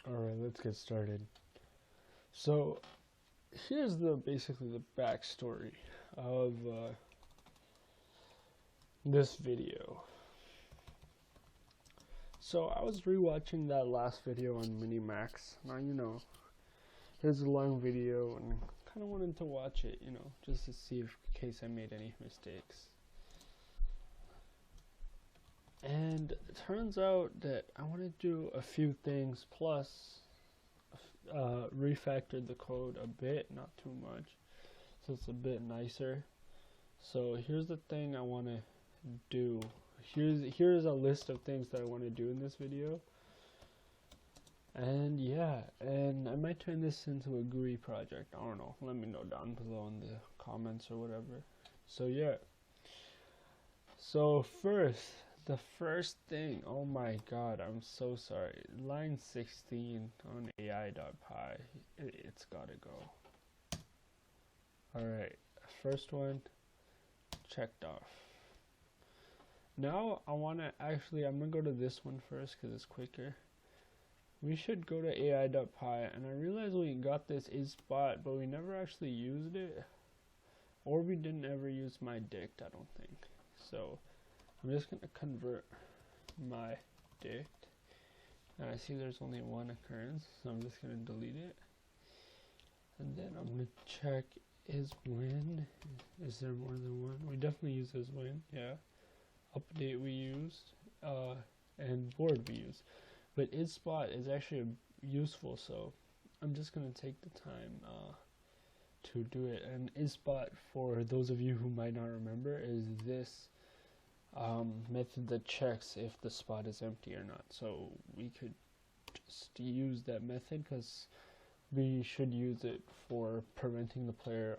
Alright, let's get started. So, here's basically the backstory of this video. So, I was rewatching that last video on Minimax. Now, here's a long video and kind of wanted to watch it, just to see if in case I made any mistakes. And it turns out that I want to do a few things, plus refactored the code a bit, not too much, so it's a bit nicer. So here's the thing I want to do. Here's a list of things that I want to do in this video. And yeah, and I might turn this into a GUI project. I don't know. Let me know down below in the comments or whatever. So yeah. So the first thing, oh my god, I'm so sorry. Line 16 on AI.py, it's gotta go. Alright, first one, checked off. Now I'm gonna go to this one first because it's quicker. We should go to AI.py, and I realized we got this isPot, but we never actually used it. Or we didn't ever use my dict, I don't think. So I'm just going to convert my dict, and I see there's only one occurrence, so I'm just going to delete it. And then I'm going to check is there more than one? We definitely use isWin, yeah. Update we used, and board we used. But isPot is actually useful, so I'm just going to take the time to do it. And isPot, for those of you who might not remember, is this method that checks if the spot is empty or not. So we could just use that method because we should use it for preventing the player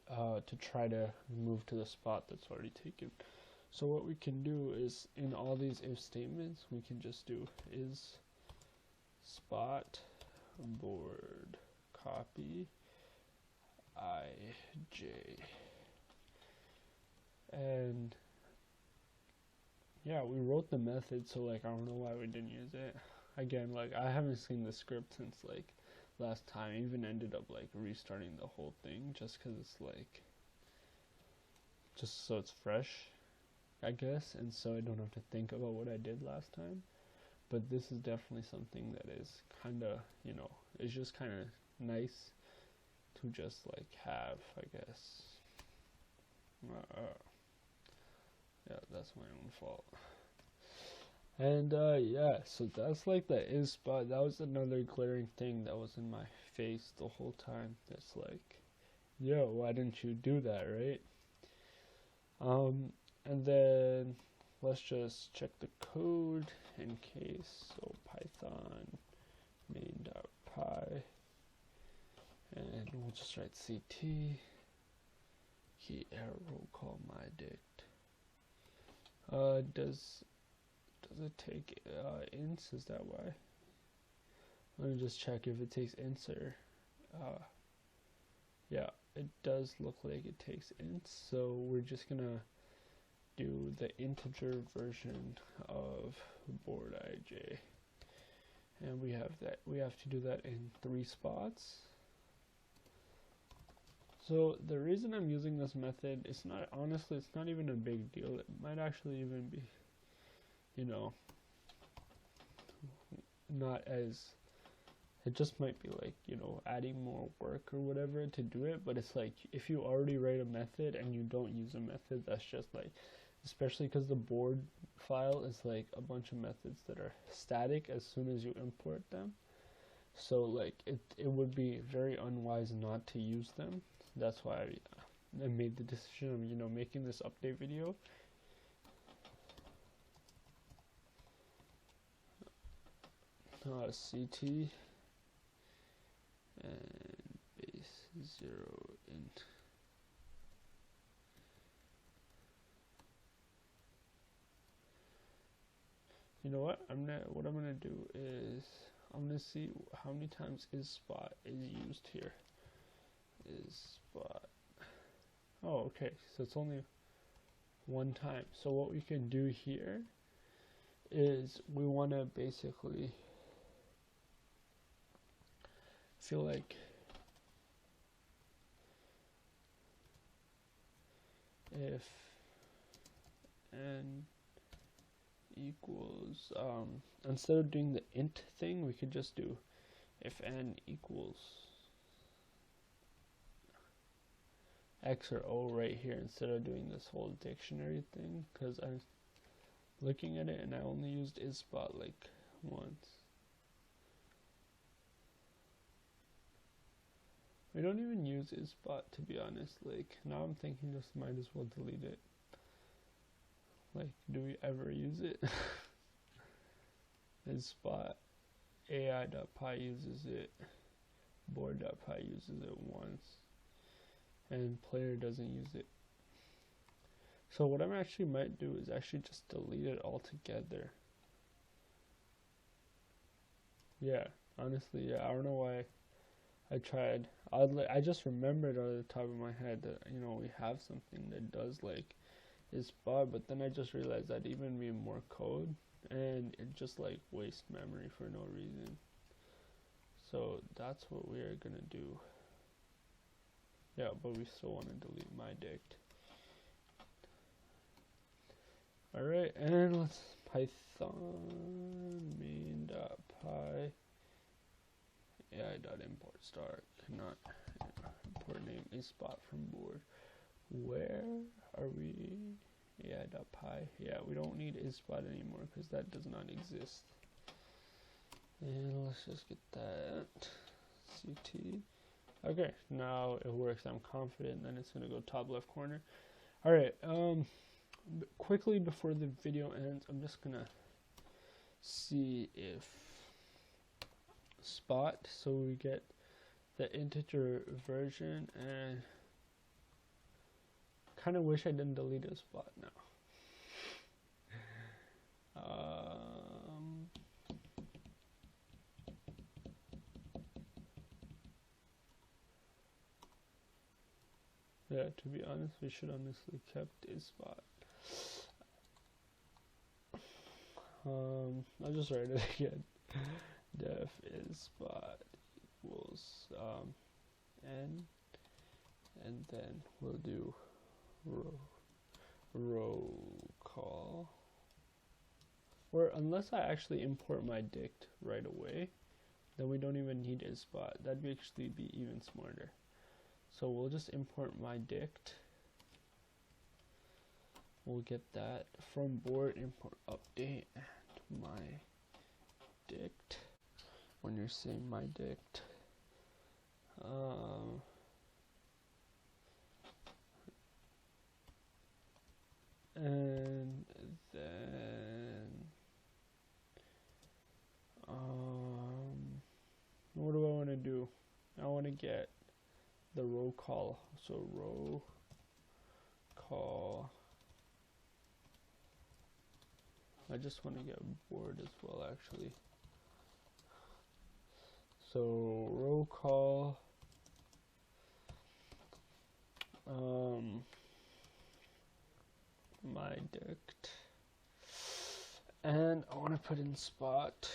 to try to move to the spot that's already taken. So what we can do is, in all these if statements, we can just do is spot board copy ij, and yeah, we wrote the method, so like I don't know why we didn't use it. Again, like I haven't seen the script since like last time. I even ended up like restarting the whole thing just because it's like just so it's fresh, I guess, and so I don't have to think about what I did last time. But this is definitely something that is kind of, it's just kind of nice to just like have, I guess. Yeah, that's my own fault. And yeah, so that's like the isPot. That was another glaring thing that was in my face the whole time. That's like, yo, why didn't you do that, right? And then let's just check the code in case. So Python main.py, and we'll just write ct key error roll call my dict. Does it take ints? Is that why? Let me just check if it takes ints or yeah, it does look like it takes ints, so we're just gonna do the integer version of board ij, and we have to do that in 3 spots. So the reason I'm using this method, it's not even a big deal. It might actually even be, not as, it just might be like, adding more work or whatever to do it. But it's like, if you already write a method and you don't use a method, that's just like, especially because the board file is like a bunch of methods that are static as soon as you import them. So like it would be very unwise not to use them. That's why I made the decision of making this update video. CT and base 0 int. You know what? What I'm gonna do is I'm gonna see how many times isPot is used here. isPot. Oh, okay. So it's only one time. So what we can do here is we want to basically feel like if n equals, instead of doing the int thing, we could just do if n equals X or O right here instead of doing this whole dictionary thing, because I'm looking at it and I only used isspot like once. We don't even use isspot, to be honest. Like, now I'm thinking just might as well delete it. Like, do we ever use it? Isspot, ai.py uses it, board.py uses it once, and player doesn't use it. So what I actually might do is actually just delete it altogether. Yeah, honestly, yeah, I don't know why I tried. I just remembered out of the top of my head that, you know, we have something that does like isspot, but then I just realized that even be more code and it just like wastes memory for no reason. So that's what we are gonna do. Yeah, but we still want to delete my dict. Alright, and let's python main.py ai.import star cannot import name isspot from board. Where are we? ai.py. Yeah, we don't need isspot anymore because that does not exist. And let's just get that ct. Okay, now it works. I'm confident. Then it's gonna go top left corner. All right. Quickly before the video ends, I'm just gonna see if spot, so we get the integer version, and kind of wish I didn't delete a spot now. Yeah, to be honest, we should honestly kept isspot. I'll just write it again. Def isspot equals n, and then we'll do row call. Or unless I actually import my dict right away, then we don't even need isspot. That'd actually be even smarter. So we'll just import my dict. We'll get that from board, import update and my dict. When you're saying my dict, and then what do I want to do? I want to get the row call. So row call. I just want to get board as well, actually. So row call. My dict, and I want to put in spot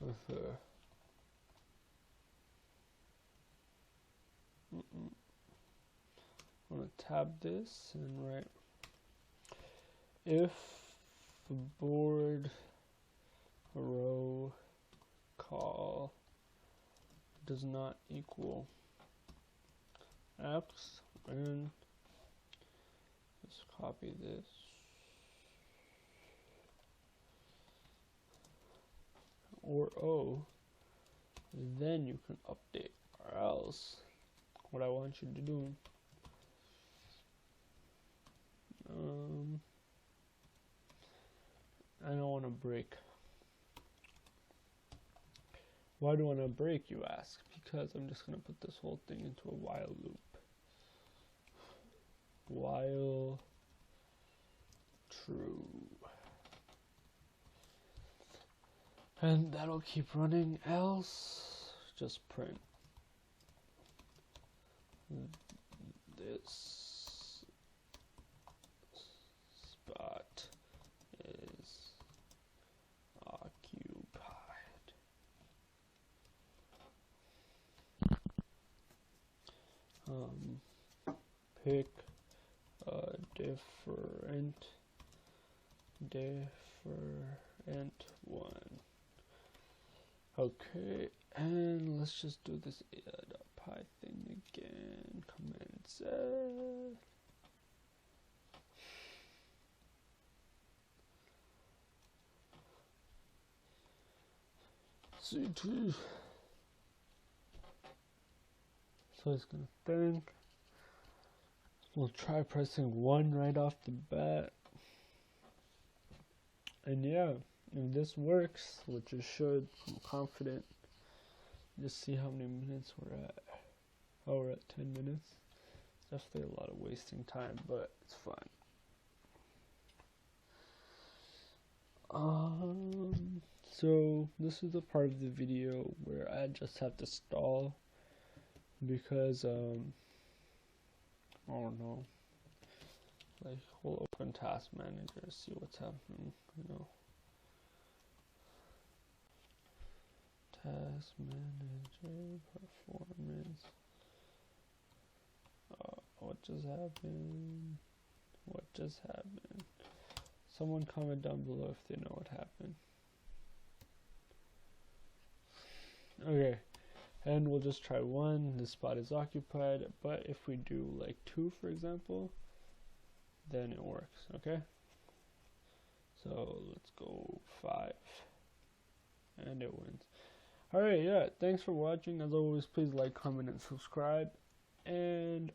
with a I'm going to tab this and write if board row call does not equal x, and just copy this or O, then you can update, or else what I want you to do, I don't want to break. Why do I want to break, you ask? Because I'm just going to put this whole thing into a while loop. While true. And that'll keep running, else just print this spot is occupied. pick a different one. Okay, and let's just do this AI.py thing again. Command Z. CT. So it's gonna think. We'll try pressing 1 right off the bat. And yeah, if this works, which it should, I'm confident. Just see how many minutes we're at. Oh, we're at 10 minutes. Definitely a lot of wasting time, but it's fine. So this is the part of the video where I just have to stall because I don't know, like we'll open task manager, see what's happening, you know. Task manager performance. What just happened? What just happened? Someone comment down below if they know what happened. Okay, and we'll just try 1. This spot is occupied, but if we do like 2, for example, then it works. Okay, so let's go 5, and it wins. Alright, yeah, thanks for watching. As always, please like, comment, and subscribe, and